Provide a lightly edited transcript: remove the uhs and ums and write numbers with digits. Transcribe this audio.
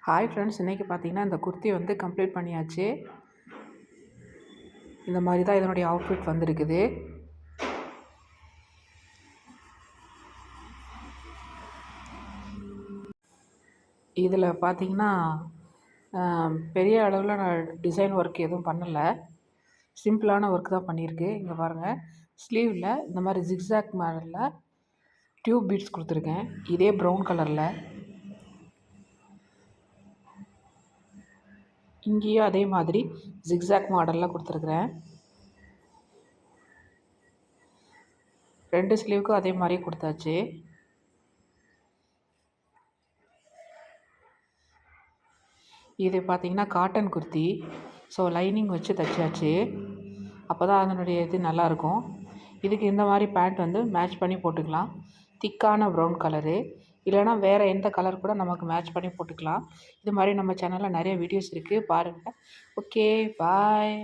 Hi friends, இன்றைக்கி பார்த்தீங்கன்னா இந்த குர்த்தி வந்து கம்ப்ளீட் பண்ணியாச்சு. இந்த மாதிரி தான் இதனுடைய அவுட்ஃபிட் வந்திருக்குது. இதில் பார்த்தீங்கன்னா பெரிய அளவில் நான் டிசைன் ஒர்க் எதுவும் பண்ணலை, சிம்பிளான ஒர்க் தான் பண்ணியிருக்கு. இங்கே பாருங்கள், ஸ்லீவில் இந்த மாதிரி ஜிக்ஸாக் மாடலில் டியூப் பீட்ஸ் கொடுத்துருக்கேன். இதே ப்ரௌன் கலரில் இங்கேயும் அதே மாதிரி ஜிக்ஸாக் மாடலில் கொடுத்துருக்குறேன். 2 ஸ்லீவுக்கும் அதே மாதிரி கொடுத்தாச்சு. இது பார்த்திங்கன்னா காட்டன் குர்த்தி, ஸோ லைனிங் வச்சு தைச்சாச்சு. அப்போ தான் அதனுடைய இது நல்லாயிருக்கும். இதுக்கு இந்த மாதிரி பேண்ட் வந்து மேட்ச் பண்ணி போட்டுக்கலாம். திக்கான ப்ரௌன் கலரு, இல்லைனா வேறு எந்த கலர் கூட நமக்கு மேட்ச் பண்ணி போட்டுக்கலாம். இது மாதிரி நம்ம சேனலில் நிறைய வீடியோஸ் இருக்குது, பாருங்கள். ஓகே, பாய்.